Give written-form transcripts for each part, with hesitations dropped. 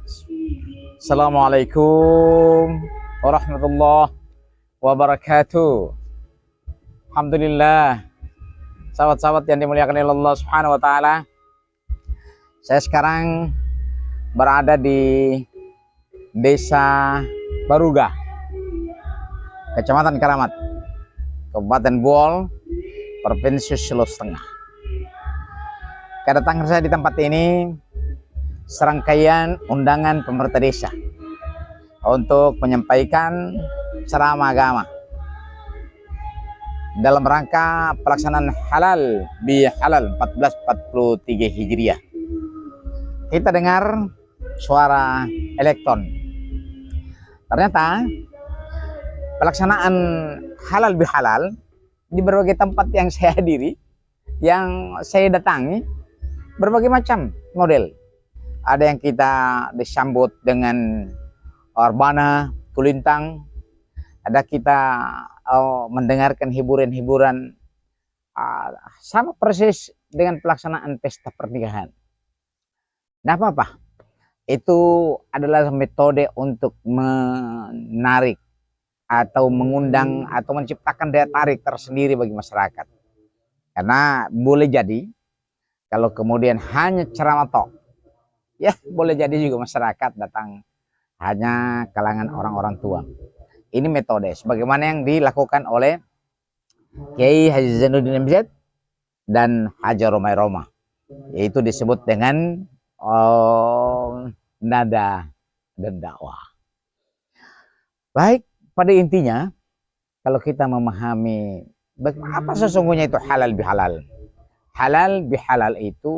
Assalamualaikum warahmatullahi wabarakatuh. Alhamdulillah, sahabat-sahabat yang dimuliakan oleh Allah Subhanahu wa taala. Saya sekarang berada di Desa Baruga, Kecamatan Karamat, Kabupaten Buol, Provinsi Sulawesi Tengah. Kedatangan saya di tempat ini serangkaian undangan pemerintah desa untuk menyampaikan ceramah agama dalam rangka pelaksanaan halal bihalal 1443 Hijriah. Kita dengar suara elektron. Ternyata pelaksanaan halal bihalal di berbagai tempat yang saya hadiri, yang saya datangi, berbagai macam model. Ada yang kita disambut dengan orbana, kulintang, ada kita mendengarkan hiburan-hiburan sama persis dengan pelaksanaan pesta pernikahan. Nah, apa-apa, itu adalah metode untuk menarik atau mengundang atau menciptakan daya tarik tersendiri bagi masyarakat. Karena boleh jadi kalau kemudian hanya ceramah tok, ya boleh jadi juga masyarakat datang hanya kalangan orang-orang tua. Ini metode sebagaimana yang dilakukan oleh Kiai Haji Zainuddin MZ dan Haji Romai Roma, yaitu disebut dengan nada dan dakwah. Baik, pada intinya kalau kita memahami apa sesungguhnya itu halal bihalal. Halal bihalal itu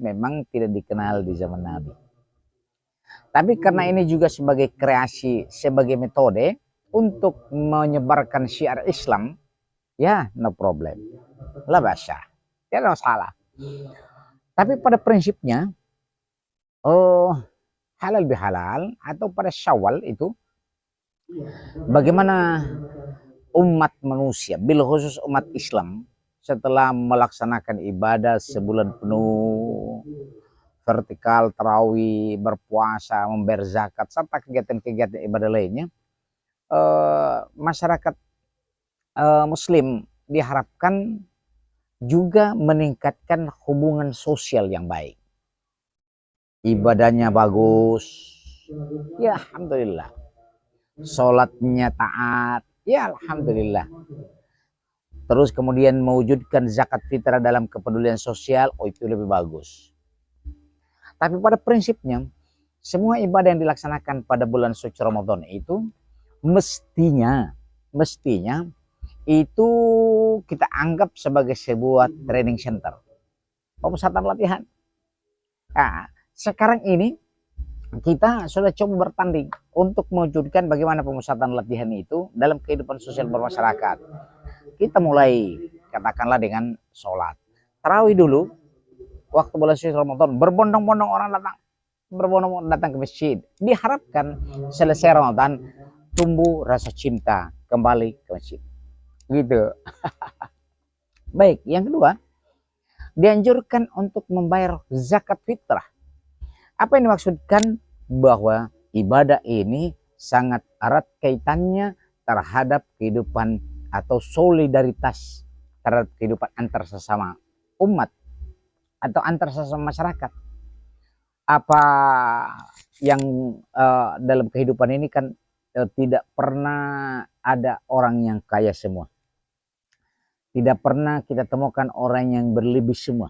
memang tidak dikenal di zaman Nabi. Tapi karena ini juga sebagai kreasi, sebagai metode untuk menyebarkan syiar Islam, ya no problem, lah basah, ya no salah. Tapi pada prinsipnya, halal bihalal atau pada Syawal itu, bagaimana umat manusia, bil khusus umat Islam, setelah melaksanakan ibadah sebulan penuh, vertikal, tarawih, berpuasa, membayar zakat, serta kegiatan-kegiatan ibadah lainnya, masyarakat Muslim diharapkan juga meningkatkan hubungan sosial yang baik. Ibadahnya bagus, ya alhamdulillah. Sholatnya taat, ya alhamdulillah. Terus kemudian mewujudkan zakat fitrah dalam kepedulian sosial, itu lebih bagus. Tapi pada prinsipnya, semua ibadah yang dilaksanakan pada bulan suci Ramadan itu mestinya itu kita anggap sebagai sebuah training center, pemusatan latihan. Nah, sekarang ini kita sudah coba bertanding untuk mewujudkan bagaimana pemusatan latihan itu dalam kehidupan sosial bermasyarakat. Kita mulai katakanlah dengan sholat tarawih dulu. Waktu bulan suci Ramadan berbondong-bondong orang datang ke masjid. Diharapkan selesai Ramadan tumbuh rasa cinta kembali ke masjid. Gitu. Baik, yang kedua, dianjurkan untuk membayar zakat fitrah. Apa yang dimaksudkan? Bahwa ibadah ini sangat erat kaitannya terhadap kehidupan atau solidaritas terhadap kehidupan antar sesama umat atau antar sesama masyarakat. Apa yang dalam kehidupan ini kan tidak pernah ada orang yang kaya semua. Tidak pernah kita temukan orang yang berlebih semua.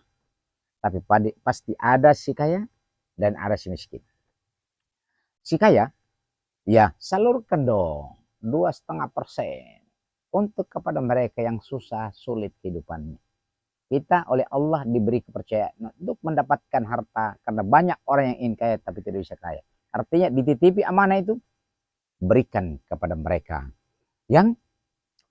Tapi pasti ada si kaya dan ada si miskin. Si kaya, ya salurkan dong 2,5% untuk kepada mereka yang susah sulit kehidupannya. Kita oleh Allah diberi kepercayaan untuk mendapatkan harta karena banyak orang yang ingin kaya tapi tidak bisa kaya. Artinya dititipi amanah itu, berikan kepada mereka yang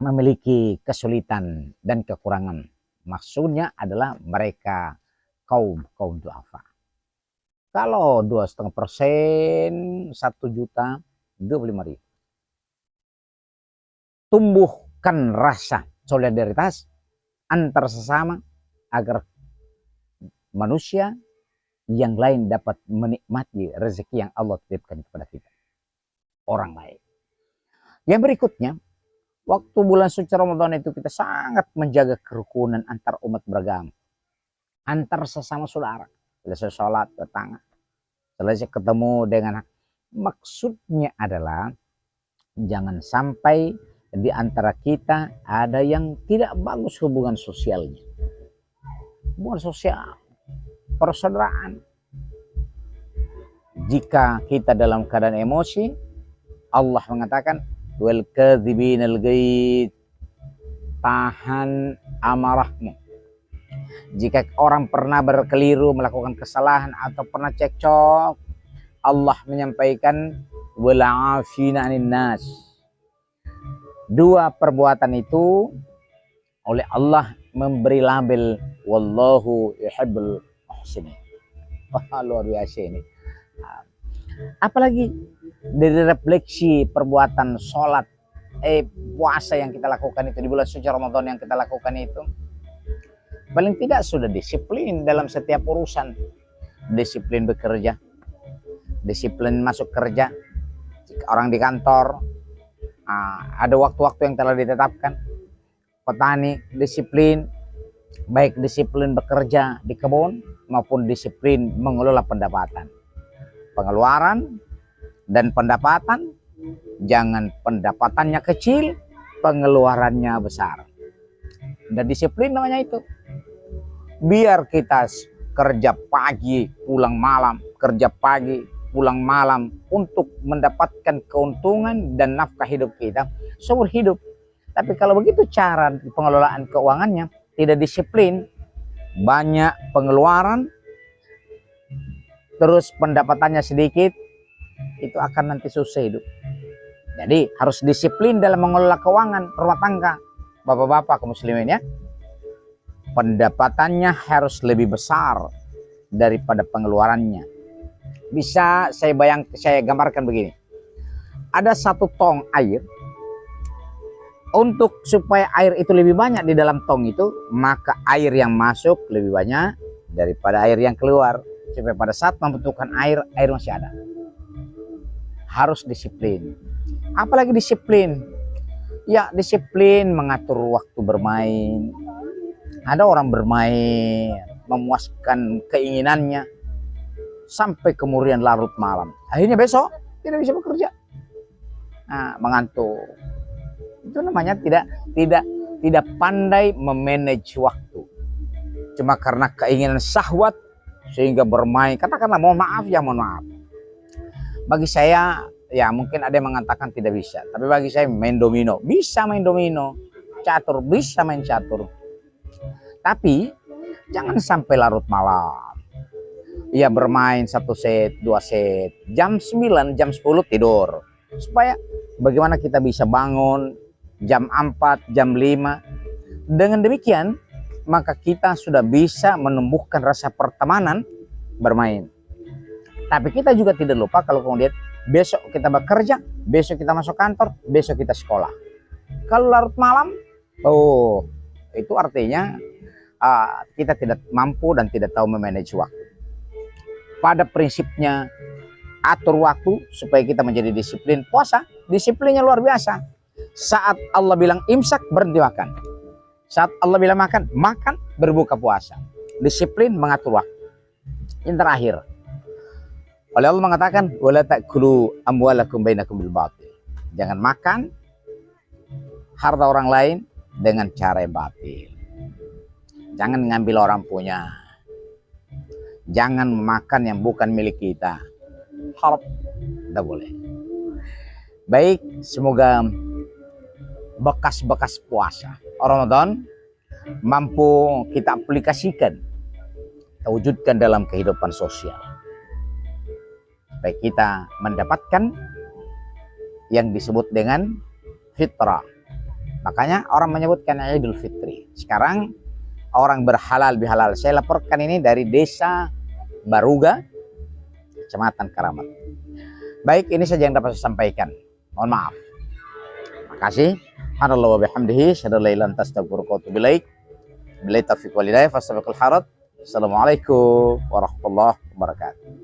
memiliki kesulitan dan kekurangan. Maksudnya adalah mereka kaum duafa. Kalau 2,5%, 1.025.000. Tumbuhkan rasa solidaritas antar sesama agar manusia yang lain dapat menikmati rezeki yang Allah titipkan kepada kita, orang lain. Yang berikutnya, waktu bulan suci Ramadan itu kita sangat menjaga kerukunan antar umat beragama, antar sesama saudara. Selesai sholat, datang, selesai ketemu dengan, maksudnya adalah jangan sampai di antara kita ada yang tidak bagus hubungan sosialnya. Hubungan sosial, persaudaraan. Jika kita dalam keadaan emosi, Allah mengatakan wal kadzibinal ghaid, tahan amarahmu. Jika orang pernah berkeliru, melakukan kesalahan atau pernah cekcok, Allah menyampaikan wal afina 'anil nas. Dua perbuatan itu oleh Allah memberi label wallahu yuhibbul muhsinin. Wah, luar biasa ini. Apalagi dari refleksi perbuatan sholat, puasa yang kita lakukan itu di bulan suci Ramadan yang kita lakukan itu, paling tidak sudah disiplin dalam setiap urusan. Disiplin bekerja, disiplin masuk kerja. Jika orang di kantor, ada waktu-waktu yang telah ditetapkan. Petani disiplin, baik disiplin bekerja di kebun maupun disiplin mengelola pendapatan. Pengeluaran dan pendapatan, jangan pendapatannya kecil, pengeluarannya besar. Dan disiplin namanya itu. Biar kita kerja pagi, pulang malam, kerja pagi, pulang malam untuk mendapatkan keuntungan dan nafkah hidup kita seumur hidup. Tapi kalau begitu cara pengelolaan keuangannya tidak disiplin, banyak pengeluaran, terus pendapatannya sedikit, itu akan nanti susah hidup. Jadi harus disiplin dalam mengelola keuangan rumah tangga. Bapak-bapak kaum muslimin ya, pendapatannya harus lebih besar daripada pengeluarannya. Bisa saya gambarkan begini. Ada 1 tong air. Untuk supaya air itu lebih banyak di dalam tong itu, maka air yang masuk lebih banyak daripada air yang keluar. Supaya pada saat membutuhkan air, air masih ada. Harus disiplin. Apalagi disiplin? Ya, disiplin mengatur waktu bermain. Ada orang bermain, memuaskan keinginannya sampai kemudian larut malam. Akhirnya besok tidak bisa bekerja. Mengantuk. Itu namanya tidak pandai memanage waktu. Cuma karena keinginan syahwat sehingga bermain. Katakanlah mohon maaf. Bagi saya, ya mungkin ada yang mengatakan tidak bisa. Tapi bagi saya main domino. Bisa main domino. Catur, bisa main catur. Tapi jangan sampai larut malam. Ya bermain 1 set, 2 set. Jam 9, jam 10 tidur. Supaya bagaimana kita bisa bangun jam 4, jam 5. Dengan demikian, maka kita sudah bisa menumbuhkan rasa pertemanan bermain. Tapi kita juga tidak lupa kalau kemudian besok kita bekerja, besok kita masuk kantor, besok kita sekolah. Kalau larut malam, itu artinya kita tidak mampu dan tidak tahu memanage waktu. Pada prinsipnya, atur waktu supaya kita menjadi disiplin. Puasa, disiplinnya luar biasa. Saat Allah bilang imsak, berhenti makan. Saat Allah bilang makan, berbuka puasa. Disiplin mengatur waktu. Yang terakhir, oleh Allah mengatakan, wala ta'kulu amwalakum bainakum bil batil. Jangan makan harta orang lain dengan cara yang batil. Jangan ngambil orang punya. Jangan makan yang bukan milik kita. Harap, tidak boleh. Baik, semoga bekas-bekas puasa Ramadan mampu kita aplikasikan, kita wujudkan dalam kehidupan sosial. Supaya kita mendapatkan yang disebut dengan fitrah. Makanya orang menyebutkan Idul Fitri. Sekarang orang berhalal bihalal. Saya laporkan ini dari Desa Baruga, Kecamatan Karamat. Baik, ini saja yang dapat saya sampaikan. Mohon maaf. Terima kasih. Subhanallah wa bihamdihi, syadallah ilan tasdaqurqatu bilaik. Bilai taufiq walidayah, fastabiqul harat. Assalamualaikum warahmatullahi wabarakatuh.